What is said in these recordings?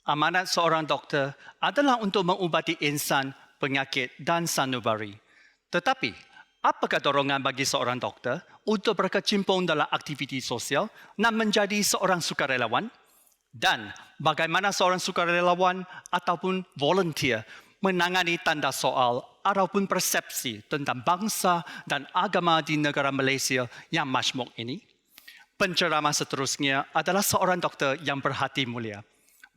Amanat seorang doktor adalah untuk mengubati insan, penyakit dan sanubari. Tetapi, apakah dorongan bagi seorang doktor untuk berkecimpung dalam aktiviti sosial dan menjadi seorang sukarelawan? Dan bagaimana seorang sukarelawan ataupun volunteer menangani tanda soal ataupun persepsi tentang bangsa dan agama di negara Malaysia yang majmuk ini? Penceramah seterusnya adalah seorang doktor yang berhati mulia.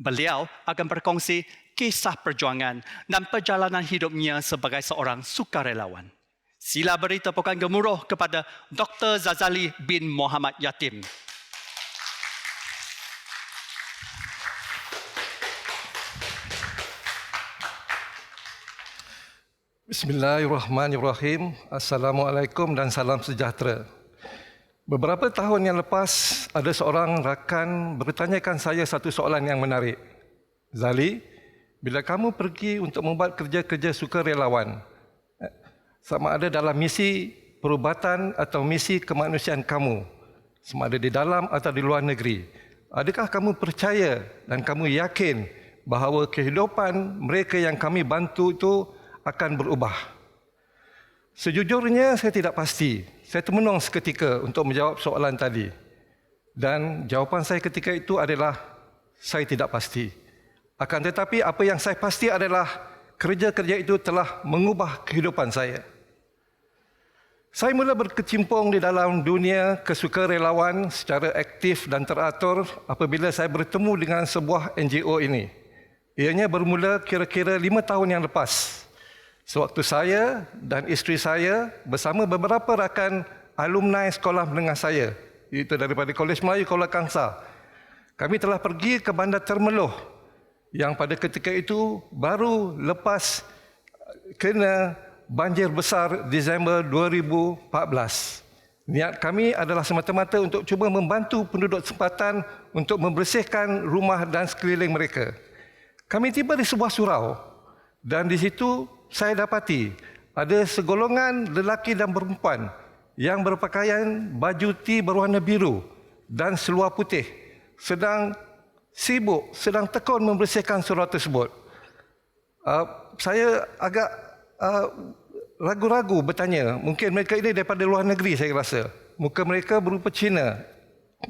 Beliau akan berkongsi kisah perjuangan dan perjalanan hidupnya sebagai seorang sukarelawan. Sila beri tepukan gemuruh kepada Dr. Zazali bin Muhammad Yatim. Bismillahirrahmanirrahim. Assalamualaikum dan salam sejahtera. Beberapa tahun yang lepas, ada seorang rakan bertanyakan saya satu soalan yang menarik. Zali, bila kamu pergi untuk membuat kerja-kerja sukarelawan, sama ada dalam misi perubatan atau misi kemanusiaan kamu, sama ada di dalam atau di luar negeri, adakah kamu percaya dan kamu yakin bahawa kehidupan mereka yang kami bantu itu akan berubah? Sejujurnya saya tidak pasti. Saya termenung seketika untuk menjawab soalan tadi. Dan jawapan saya ketika itu adalah saya tidak pasti. Akan tetapi apa yang saya pasti adalah kerja-kerja itu telah mengubah kehidupan saya. Saya mula berkecimpung di dalam dunia kesukarelawan secara aktif dan teratur apabila saya bertemu dengan sebuah NGO ini. Ianya bermula kira-kira 5 tahun yang lepas. Sewaktu saya dan isteri saya bersama beberapa rakan alumni sekolah menengah saya, iaitu daripada Kolej Melayu Kuala Kangsar, kami telah pergi ke Bandar Termeloh yang pada ketika itu baru lepas kena banjir besar Disember 2014. Niat kami adalah semata-mata untuk cuba membantu penduduk tempatan untuk membersihkan rumah dan sekeliling mereka. Kami tiba di sebuah surau dan di situ saya dapati ada segolongan lelaki dan perempuan yang berpakaian baju T berwarna biru dan seluar putih sedang sibuk, sedang tekun membersihkan surau tersebut. Saya agak ragu-ragu bertanya, mungkin mereka ini daripada luar negeri saya rasa. Muka mereka berupa Cina,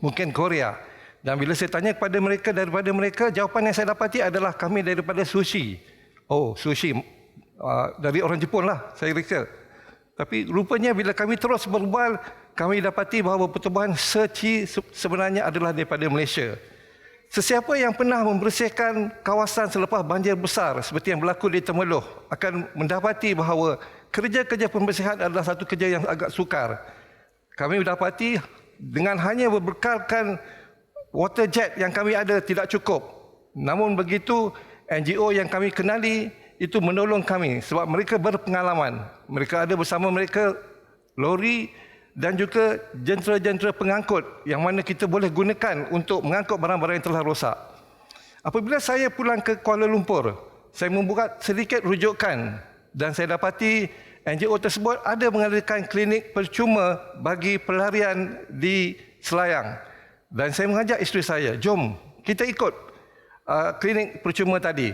mungkin Korea. Dan bila saya tanya kepada mereka, daripada mereka, jawapan yang saya dapati adalah kami daripada sushi. Oh, sushi. Dari orang Jepun lah, saya rasa. Tapi rupanya bila kami terus berbual, kami dapati bahawa pertubuhan Seci sebenarnya adalah daripada Malaysia. Sesiapa yang pernah membersihkan kawasan selepas banjir besar seperti yang berlaku di Temeloh akan mendapati bahawa kerja-kerja pembersihan adalah satu kerja yang agak sukar. Kami mendapati dengan hanya berbekalkan water jet yang kami ada tidak cukup. Namun begitu, NGO yang kami kenali itu menolong kami sebab mereka berpengalaman. Mereka ada bersama mereka lori dan juga jentera-jentera pengangkut yang mana kita boleh gunakan untuk mengangkut barang-barang yang telah rosak. Apabila saya pulang ke Kuala Lumpur, saya membuat sedikit rujukan dan saya dapati NGO tersebut ada mengadakan klinik percuma bagi pelarian di Selayang. Dan saya mengajak isteri saya, jom kita ikut klinik percuma tadi.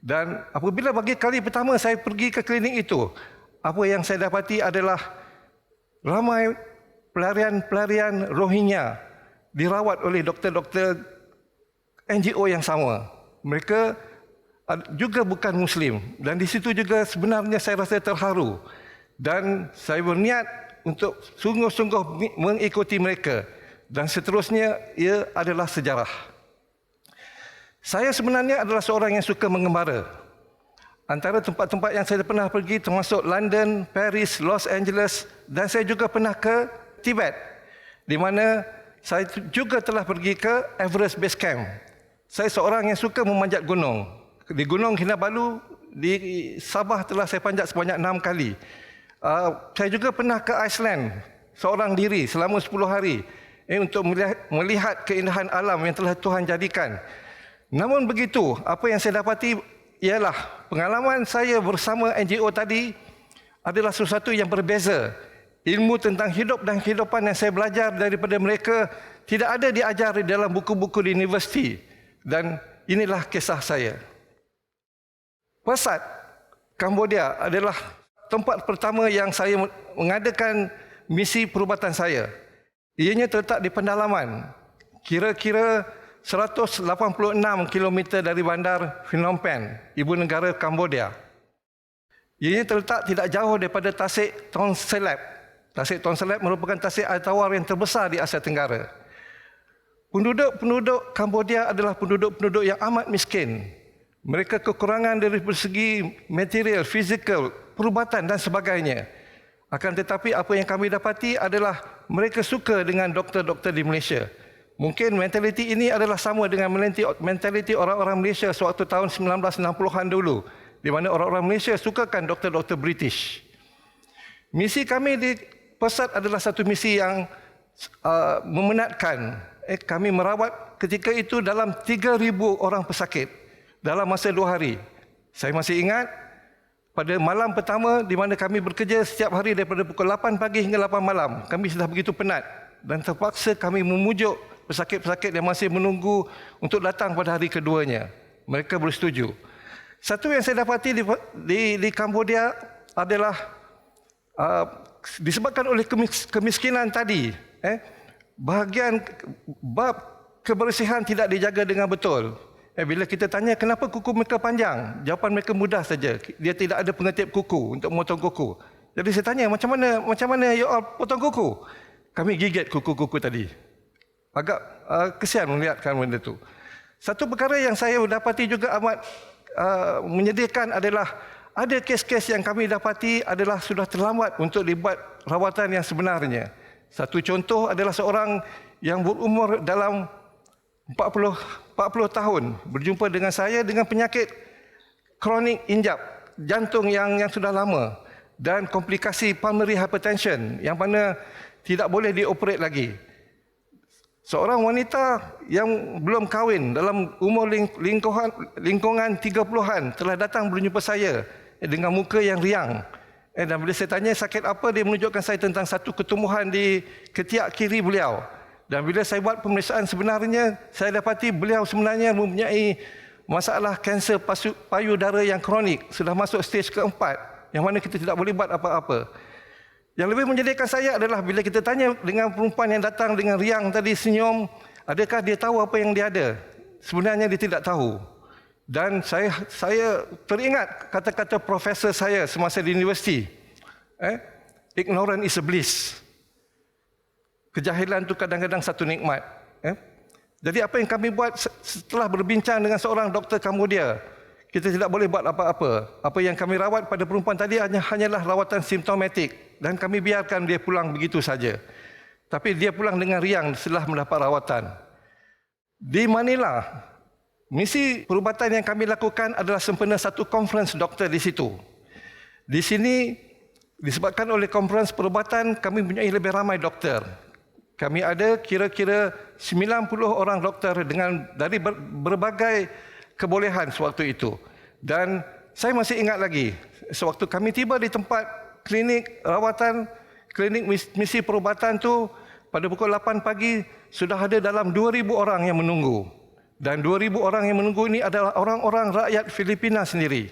Dan apabila bagi kali pertama saya pergi ke klinik itu, apa yang saya dapati adalah ramai pelarian-pelarian Rohingya dirawat oleh doktor-doktor NGO yang sama. Mereka juga bukan Muslim dan di situ juga sebenarnya saya rasa terharu. Dan saya berniat untuk sungguh-sungguh mengikuti mereka. Dan seterusnya ia adalah sejarah. Saya sebenarnya adalah seorang yang suka mengembara. Antara tempat-tempat yang saya pernah pergi termasuk London, Paris, Los Angeles dan saya juga pernah ke Tibet di mana saya juga telah pergi ke Everest Base Camp. Saya seorang yang suka memanjat gunung. Di Gunung Kinabalu di Sabah telah saya panjat sebanyak 6 kali. Saya juga pernah ke Iceland seorang diri selama 10 hari untuk melihat keindahan alam yang telah Tuhan jadikan. Namun begitu, apa yang saya dapati ialah pengalaman saya bersama NGO tadi adalah sesuatu yang berbeza. Ilmu tentang hidup dan kehidupan yang saya belajar daripada mereka tidak ada diajar dalam buku-buku di universiti. Dan inilah kisah saya. Persat Cambodia adalah tempat pertama yang saya mengadakan misi perubatan saya. Ianya terletak di pendalaman, kira-kira 186 km dari bandar Phnom Penh, ibu negara Cambodia. Ianya terletak tidak jauh daripada Tasik Tongselep. Tasik Tongselep merupakan tasik air tawar yang terbesar di Asia Tenggara. Penduduk Cambodia adalah penduduk-penduduk yang amat miskin. Mereka kekurangan dari segi material, fizikal, perubatan dan sebagainya. Akan tetapi apa yang kami dapati adalah mereka suka dengan doktor-doktor di Malaysia. Mungkin mentaliti ini adalah sama dengan mentaliti orang-orang Malaysia sewaktu tahun 1960-an dulu, di mana orang-orang Malaysia sukakan doktor-doktor British. Misi kami di Persat adalah satu misi yang memenatkan. Kami merawat ketika itu dalam 3,000 orang pesakit dalam masa 2 hari. Saya masih ingat pada malam pertama di mana kami bekerja setiap hari daripada pukul 8 pagi hingga 8 malam. Kami sudah begitu penat dan terpaksa kami memujuk pesakit-pesakit yang masih menunggu untuk datang pada hari keduanya. Mereka bersetuju. Satu yang saya dapati di Cambodia adalah disebabkan oleh kemiskinan tadi, bahagian bab kebersihan tidak dijaga dengan betul. Bila kita tanya kenapa kuku mereka panjang, jawapan mereka mudah saja. Dia tidak ada pengetip kuku untuk memotong kuku. Jadi saya tanya, macam mana you all potong kuku? Kami gigit kuku-kuku tadi. Agak kesian melihatkan benda itu. Satu perkara yang saya dapati juga amat menyedihkan adalah ada kes-kes yang kami dapati adalah sudah terlambat untuk dibuat rawatan yang sebenarnya. Satu contoh adalah seorang yang berumur dalam 40 tahun berjumpa dengan saya dengan penyakit kronik injap jantung yang sudah lama dan komplikasi pulmonary hypertension yang mana tidak boleh dioperate lagi. Seorang wanita yang belum kahwin dalam umur lingkungan 30-an telah datang berjumpa saya dengan muka yang riang. Dan bila saya tanya sakit apa, dia menunjukkan saya tentang satu ketumbuhan di ketiak kiri beliau. Dan bila saya buat pemeriksaan sebenarnya, saya dapati beliau sebenarnya mempunyai masalah kanser payudara yang kronik. Sudah masuk stage keempat, yang mana kita tidak boleh buat apa-apa. Yang lebih menjadikan saya adalah bila kita tanya dengan perempuan yang datang dengan riang tadi senyum, adakah dia tahu apa yang dia ada? Sebenarnya dia tidak tahu. Dan saya teringat kata-kata profesor saya semasa di universiti. Ignorance is a bliss. Kejahilan itu kadang-kadang satu nikmat. Jadi apa yang kami buat setelah berbincang dengan seorang doktor Cambodia, kita tidak boleh buat apa-apa. Apa yang kami rawat pada perempuan tadi hanyalah rawatan simptomatik dan kami biarkan dia pulang begitu saja. Tapi dia pulang dengan riang setelah mendapat rawatan. Di Manila, misi perubatan yang kami lakukan adalah sempena satu conference doktor di situ. Di sini disebabkan oleh conference perubatan kami mempunyai lebih ramai doktor. Kami ada kira-kira 90 orang doktor dari berbagai kebolehan sewaktu itu. Dan saya masih ingat lagi, sewaktu kami tiba di tempat klinik rawatan, klinik misi perubatan tu pada pukul 8 pagi sudah ada dalam 2,000 orang yang menunggu. Dan 2,000 orang yang menunggu ini adalah orang-orang rakyat Filipina sendiri.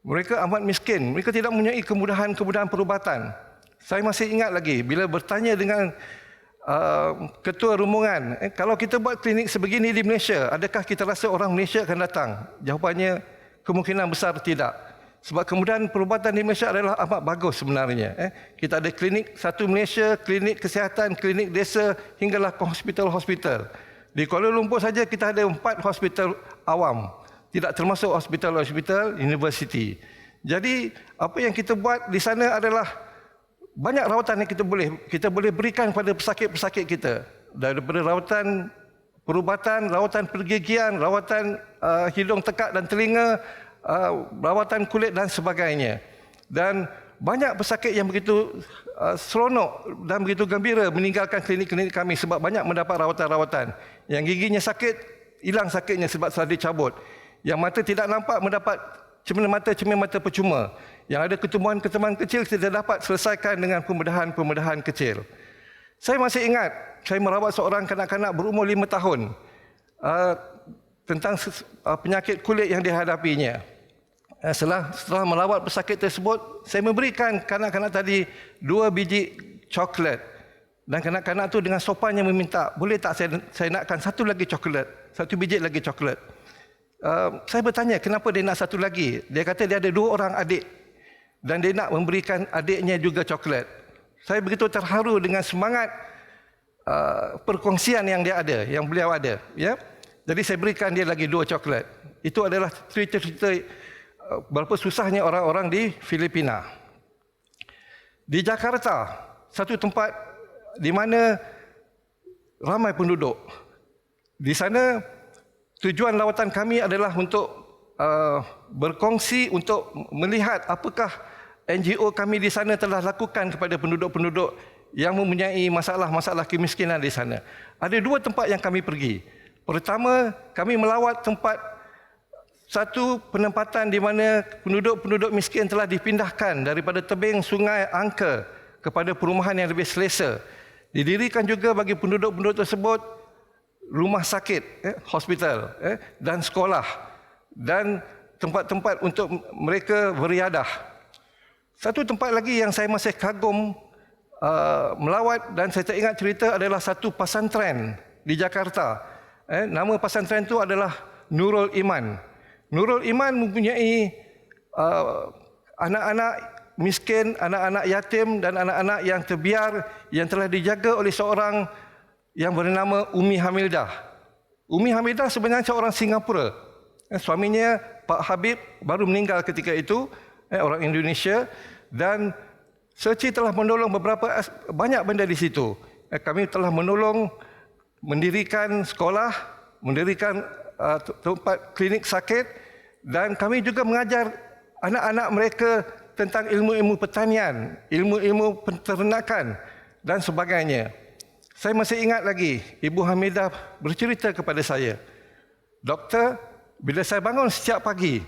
Mereka amat miskin, mereka tidak mempunyai kemudahan-kemudahan perubatan. Saya masih ingat lagi bila bertanya dengan ketua rombongan, kalau kita buat klinik sebegini di Malaysia, adakah kita rasa orang Malaysia akan datang? Jawapannya kemungkinan besar tidak. Sebab kemudahan perubatan di Malaysia adalah amat bagus sebenarnya. Kita ada klinik satu Malaysia, klinik kesihatan, klinik desa hinggalah ke hospital-hospital. Di Kuala Lumpur saja kita ada 4 hospital awam, tidak termasuk hospital-hospital universiti. Jadi apa yang kita buat di sana adalah banyak rawatan yang kita boleh berikan kepada pesakit-pesakit kita. Daripada rawatan perubatan, rawatan pergigian, rawatan hidung tekak dan telinga, rawatan kulit dan sebagainya. Dan banyak pesakit yang begitu seronok dan begitu gembira meninggalkan klinik-klinik kami sebab banyak mendapat rawatan-rawatan. Yang giginya sakit, hilang sakitnya sebab telah dicabut. Yang mata tidak nampak mendapat cermin mata percuma. Yang ada ketumbuhan-ketumbuhan kecil kita dapat selesaikan dengan pembedahan-pembedahan kecil. Saya masih ingat, saya merawat seorang kanak-kanak berumur 5 tahun. tentang penyakit kulit yang dihadapinya. Setelah melawat pesakit tersebut, saya memberikan kanak-kanak tadi 2 biji coklat. Dan kanak-kanak tu dengan sopannya meminta, boleh tak saya nakkan satu lagi coklat, 1 biji lagi coklat. Saya bertanya kenapa dia nak satu lagi. Dia kata dia ada 2 orang adik dan dia nak memberikan adiknya juga coklat. Saya begitu terharu dengan semangat perkongsian yang dia ada, yang beliau ada. Ya, jadi saya berikan dia lagi 2 coklat. Itu adalah cerita-cerita berapa susahnya orang-orang di Filipina. Di Jakarta, satu tempat di mana ramai penduduk. Di sana tujuan lawatan kami adalah untuk berkongsi untuk melihat apakah NGO kami di sana telah lakukan kepada penduduk-penduduk yang mempunyai masalah-masalah kemiskinan di sana. Ada 2 tempat yang kami pergi. Pertama, kami melawat tempat satu penempatan di mana penduduk-penduduk miskin telah dipindahkan daripada tebing sungai Angke kepada perumahan yang lebih selesa. Didirikan juga bagi penduduk-penduduk tersebut rumah sakit, hospital, dan sekolah dan tempat-tempat untuk mereka beriadah. Satu tempat lagi yang saya masih kagum melawat dan saya teringat cerita adalah satu pesantren di Jakarta. Nama pesantren itu adalah Nurul Iman. Nurul Iman mempunyai anak-anak miskin, anak-anak yatim dan anak-anak yang terbiar yang telah dijaga oleh seorang yang bernama Umi Hamidah. Umi Hamidah sebenarnya seorang Singapura. Suaminya Pak Habib baru meninggal ketika itu, orang Indonesia, dan Serci telah menolong banyak benda di situ. Kami telah menolong mendirikan sekolah, mendirikan tempat klinik sakit, dan kami juga mengajar anak-anak mereka tentang ilmu-ilmu pertanian, ilmu-ilmu peternakan dan sebagainya. Saya masih ingat lagi Ibu Hamidah bercerita kepada saya, "Doktor, bila saya bangun setiap pagi,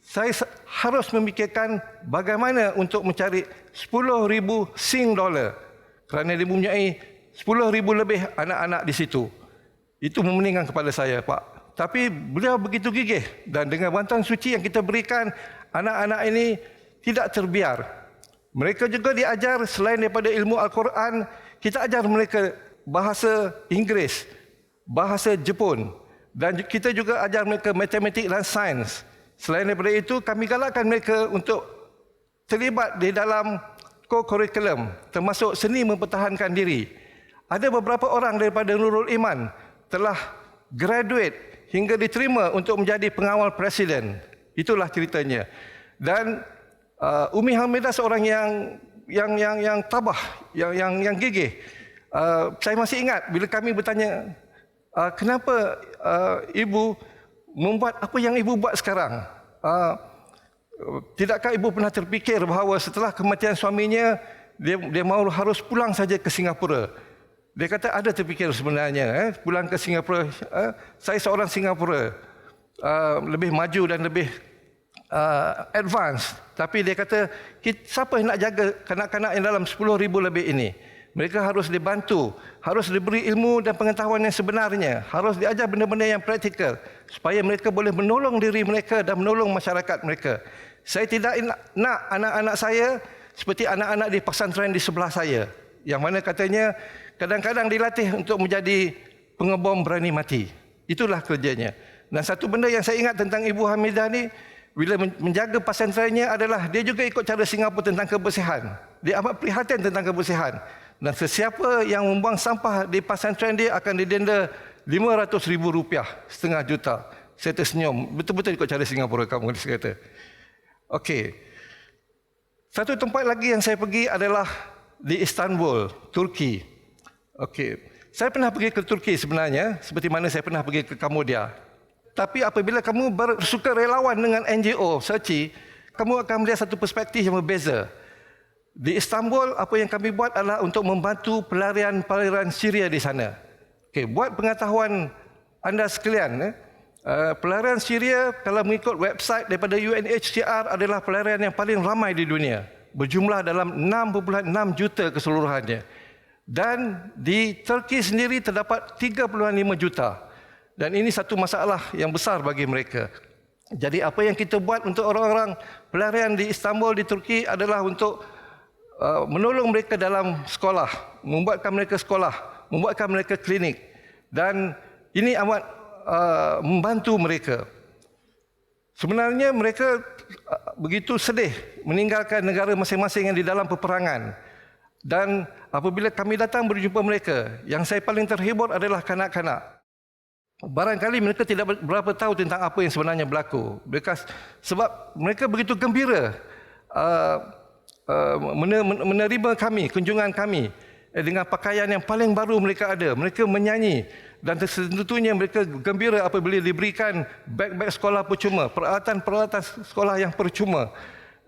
saya harus memikirkan bagaimana untuk mencari 10,000 Sing dollar kerana dia mempunyai 10,000 lebih anak-anak di situ." Itu memeningkan kepada saya, Pak. Tapi beliau begitu gigih dan dengan bantuan suci yang kita berikan, anak-anak ini tidak terbiar. Mereka juga diajar selain daripada ilmu Al-Quran, kita ajar mereka bahasa Inggeris, bahasa Jepun, dan kita juga ajar mereka matematik dan sains. Selain daripada itu, kami galakkan mereka untuk terlibat di dalam co-curriculum, termasuk seni mempertahankan diri. Ada beberapa orang daripada Nurul Iman telah graduate hingga diterima untuk menjadi pengawal presiden. Itulah ceritanya. Dan Umi Hamidah seorang yang tabah, yang gigih. Saya masih ingat bila kami bertanya, kenapa ibu membuat apa yang ibu buat sekarang? Tidakkah ibu pernah terfikir bahawa setelah kematian suaminya, dia mahu harus pulang saja ke Singapura? Dia kata ada terfikir sebenarnya, pulang ke Singapura. Saya seorang Singapura, lebih maju dan lebih advance. Tapi dia kata, siapa yang nak jaga kanak-kanak yang dalam 10,000 lebih ini? Mereka harus dibantu, harus diberi ilmu dan pengetahuan yang sebenarnya, harus diajar benda-benda yang praktikal supaya mereka boleh menolong diri mereka dan menolong masyarakat mereka. Saya tidak nak anak-anak saya seperti anak-anak di pesantren di sebelah saya, yang mana katanya kadang-kadang dilatih untuk menjadi pengebom berani mati. Itulah kerjanya. Dan satu benda yang saya ingat tentang Ibu Hamidah ni, bila menjaga pesantrennya adalah dia juga ikut cara Singapura tentang kebersihan. Dia amat prihatin tentang kebersihan. Dan sesiapa yang membuang sampah di pesantren dia akan didenda RM500,000, setengah juta. Saya tersenyum. Betul-betul ikut cara Singapura kamu, dia kata. Okey. Satu tempat lagi yang saya pergi adalah di Istanbul, Turki. Okey. Saya pernah pergi ke Turki sebenarnya, seperti mana saya pernah pergi ke Kambodia. Tapi apabila kamu bersuka relawan dengan NGO, Serci, kamu akan melihat satu perspektif yang berbeza. Di Istanbul, apa yang kami buat adalah untuk membantu pelarian Syria di sana. Okey, buat pengetahuan anda sekalian, pelarian Syria kalau mengikut website daripada UNHCR adalah pelarian yang paling ramai di dunia. Berjumlah dalam 6.6 juta keseluruhannya. Dan di Turki sendiri terdapat 3.5 juta. Dan ini satu masalah yang besar bagi mereka. Jadi apa yang kita buat untuk orang-orang pelarian di Istanbul, di Turki adalah untuk menolong mereka dalam sekolah, membuatkan mereka sekolah, membuatkan mereka klinik. Dan ini amat membantu mereka. Sebenarnya mereka begitu sedih meninggalkan negara masing-masing yang di dalam peperangan. Dan apabila kami datang berjumpa mereka, yang saya paling terhibur adalah kanak-kanak. Barangkali mereka tidak berapa tahu tentang apa yang sebenarnya berlaku. Sebab mereka begitu gembira menerima kami, kunjungan kami dengan pakaian yang paling baru mereka ada. Mereka menyanyi dan tentunya mereka gembira apabila diberikan beg-beg sekolah percuma, peralatan-peralatan sekolah yang percuma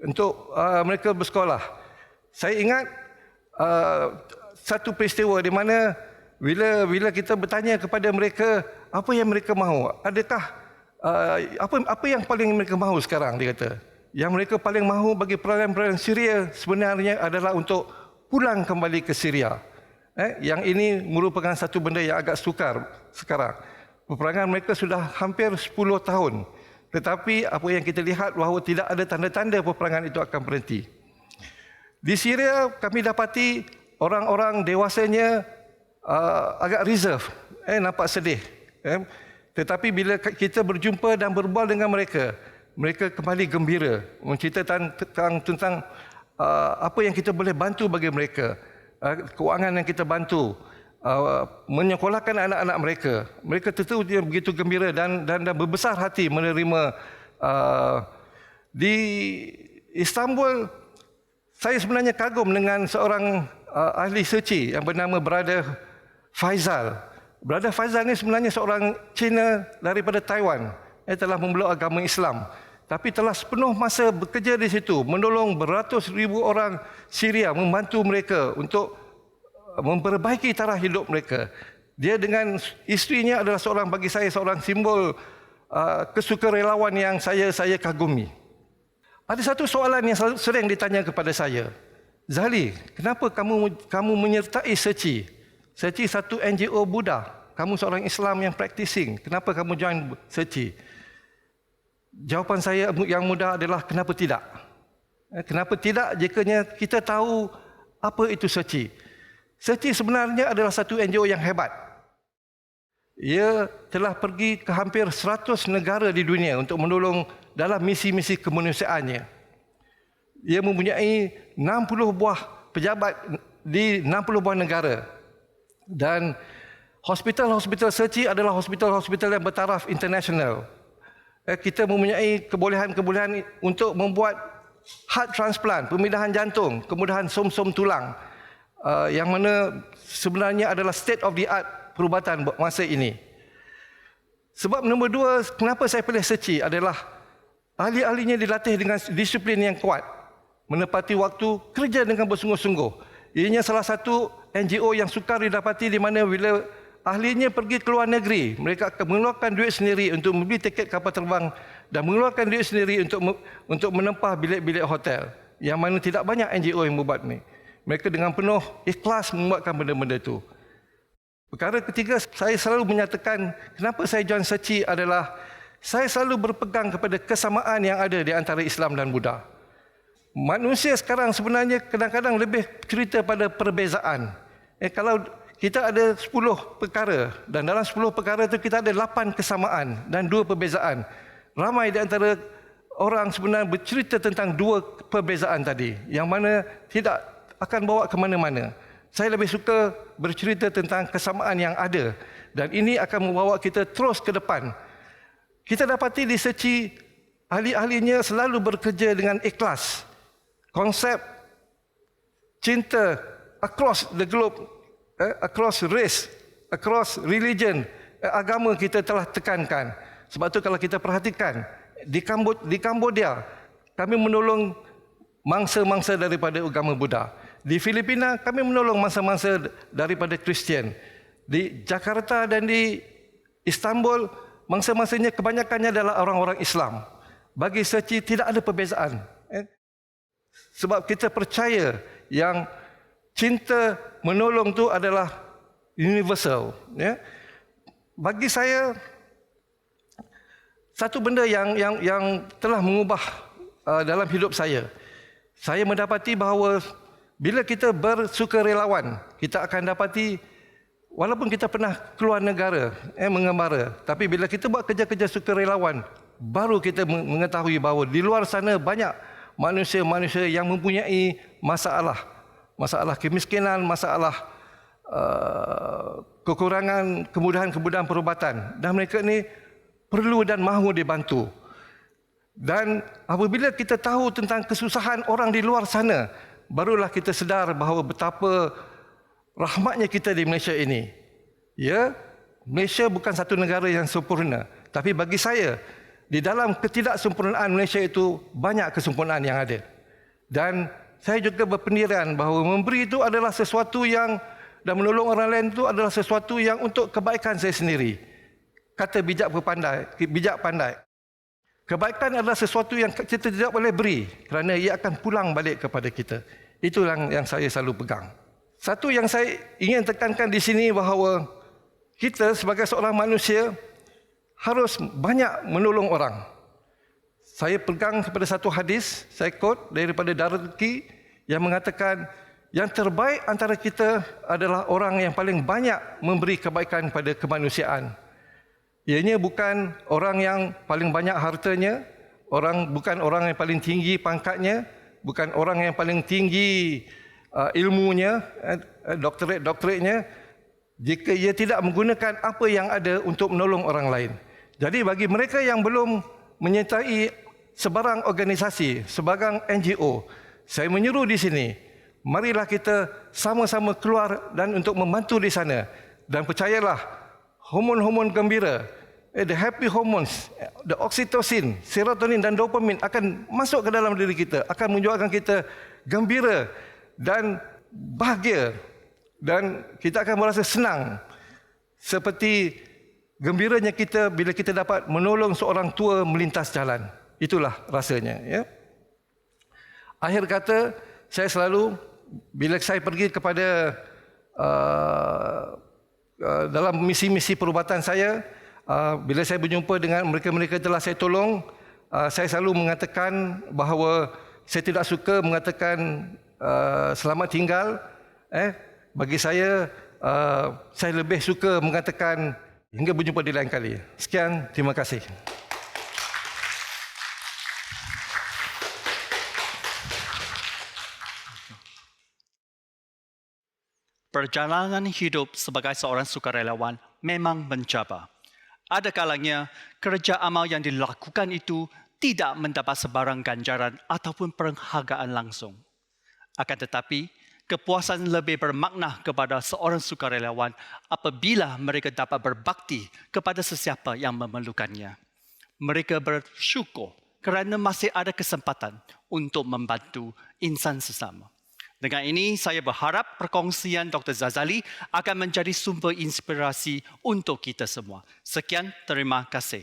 untuk mereka bersekolah. Saya ingat satu peristiwa di mana bila kita bertanya kepada mereka apa yang mereka mahu, adakah apa yang paling mereka mahu sekarang, dia kata yang mereka paling mahu bagi pelarian-pelarian Syria sebenarnya adalah untuk pulang kembali ke Syria. Yang ini merupakan satu benda yang agak sukar sekarang. Peperangan mereka sudah hampir 10 tahun. Tetapi apa yang kita lihat bahawa tidak ada tanda-tanda peperangan itu akan berhenti. Di Syria kami dapati orang-orang dewasanya agak reserve, nampak sedih. Tetapi bila kita berjumpa dan berbual dengan mereka, mereka kembali gembira menceritakan tentang apa yang kita boleh bantu bagi mereka, keuangan yang kita bantu, menyekolahkan anak-anak mereka. Mereka tentu dia begitu gembira dan berbesar hati menerima. Di Istanbul, saya sebenarnya kagum dengan seorang ahli seci yang bernama Brother Faisal. Brother Faisal ni sebenarnya seorang Cina daripada Taiwan. Dia telah memeluk agama Islam, tapi telah sepenuh masa bekerja di situ, menolong beratus ribu orang Syria, membantu mereka untuk memperbaiki taraf hidup mereka. Dia dengan isterinya adalah bagi saya seorang simbol kesukarelawan yang saya kagumi. Ada satu soalan yang sering ditanya kepada saya, Zali, kenapa kamu menyertai SECI? SECI satu NGO Buddha. Kamu seorang Islam yang practicing. Kenapa kamu join SECI? Jawapan saya yang mudah adalah kenapa tidak? Kenapa tidak jikanya kita tahu apa itu SECI? SECI sebenarnya adalah satu NGO yang hebat. Ia telah pergi ke hampir 100 negara di dunia untuk menolong dalam misi-misi kemanusiaannya. Ia mempunyai 60 buah pejabat di 60 buah negara. Dan hospital-hospital SECI adalah hospital-hospital yang bertaraf internasional. Kita mempunyai kebolehan-kebolehan untuk membuat heart transplant, pemindahan jantung, kemudahan som-som tulang, yang mana sebenarnya adalah state of the art perubatan masa ini. Sebab nombor dua, kenapa saya pilih SECI adalah ahli-ahlinya dilatih dengan disiplin yang kuat, menepati waktu, kerja dengan bersungguh-sungguh. Ianya salah satu NGO yang sukar didapati di mana bila ahlinya pergi ke luar negeri, mereka akan mengeluarkan duit sendiri untuk membeli tiket kapal terbang dan mengeluarkan duit sendiri untuk menempah bilik-bilik hotel. Yang mana tidak banyak NGO yang membuat ini. Mereka dengan penuh ikhlas membuatkan benda-benda itu. Perkara ketiga, saya selalu menyatakan kenapa saya join SECI adalah saya selalu berpegang kepada kesamaan yang ada di antara Islam dan Buddha. Manusia sekarang sebenarnya kadang-kadang lebih cerita pada perbezaan. Kalau kita ada 10 perkara dan dalam 10 perkara itu kita ada 8 kesamaan dan 2 perbezaan. Ramai di antara orang sebenarnya bercerita tentang 2 perbezaan tadi yang mana tidak akan bawa ke mana-mana. Saya lebih suka bercerita tentang kesamaan yang ada dan ini akan membawa kita terus ke depan. Kita dapati di SECI ahli-ahlinya selalu bekerja dengan ikhlas. Konsep cinta across the globe, across race, across religion, agama kita telah tekankan. Sebab tu kalau kita perhatikan di Kambodia kami menolong mangsa-mangsa daripada agama Buddha. Di Filipina kami menolong mangsa-mangsa daripada Kristian. Di Jakarta dan di Istanbul mangsa-mangsanya kebanyakannya adalah orang-orang Islam. Bagi SECI tidak ada perbezaan. Sebab kita percaya yang cinta menolong itu adalah universal. Bagi saya, satu benda yang telah mengubah dalam hidup saya. Saya mendapati bahawa bila kita bersukarelawan, kita akan dapati walaupun kita pernah keluar negara, mengembara, tapi bila kita buat kerja-kerja sukarelawan, baru kita mengetahui bahawa di luar sana banyak manusia-manusia yang mempunyai masalah kemiskinan, masalah kekurangan kemudahan-kemudahan perubatan, dan mereka ni perlu dan mahu dibantu. Dan apabila kita tahu tentang kesusahan orang di luar sana, barulah kita sedar bahawa betapa rahmatnya kita di Malaysia ini. Ya, Malaysia bukan satu negara yang sempurna, tapi bagi saya, di dalam ketidaksempurnaan Malaysia itu banyak kesempurnaan yang ada. Dan saya juga berpendirian bahawa memberi itu adalah sesuatu yang, dan menolong orang lain itu adalah sesuatu yang untuk kebaikan saya sendiri. Kata bijak pandai. Kebaikan adalah sesuatu yang kita tidak boleh beri kerana ia akan pulang balik kepada kita. Itulah yang saya selalu pegang. Satu yang saya ingin tekankan di sini bahawa kita sebagai seorang manusia harus banyak menolong orang. Saya pegang kepada satu hadis, saya quote daripada Darqi yang mengatakan yang terbaik antara kita adalah orang yang paling banyak memberi kebaikan pada kemanusiaan. Ianya bukan orang yang paling banyak hartanya, bukan orang yang paling tinggi pangkatnya, bukan orang yang paling tinggi ilmunya, doktoratnya, jika ia tidak menggunakan apa yang ada untuk menolong orang lain. Jadi bagi mereka yang belum menyertai sebarang organisasi, sebarang NGO, saya menyeru di sini, marilah kita sama-sama keluar dan untuk membantu di sana. Dan percayalah, hormon-hormon gembira, the happy hormones, the oxytocin, serotonin dan dopamin akan masuk ke dalam diri kita, akan menjadikan kita gembira dan bahagia, dan kita akan merasa senang seperti gembiranya kita bila kita dapat menolong seorang tua melintas jalan. Itulah rasanya, ya. Akhir kata, saya selalu bila saya pergi kepada dalam misi-misi perubatan saya, bila saya berjumpa dengan mereka-mereka telah saya tolong, saya selalu mengatakan bahawa saya tidak suka mengatakan selamat tinggal. Bagi saya lebih suka mengatakan hingga berjumpa di lain kali. Sekian, terima kasih. Perjalanan hidup sebagai seorang sukarelawan memang mencabar. Ada kalanya kerja amal yang dilakukan itu tidak mendapat sebarang ganjaran ataupun penghargaan langsung. Akan tetapi, kepuasan lebih bermakna kepada seorang sukarelawan apabila mereka dapat berbakti kepada sesiapa yang memerlukannya. Mereka bersyukur kerana masih ada kesempatan untuk membantu insan sesama. Dengan ini, saya berharap perkongsian Dr. Zazali akan menjadi sumber inspirasi untuk kita semua. Sekian, terima kasih.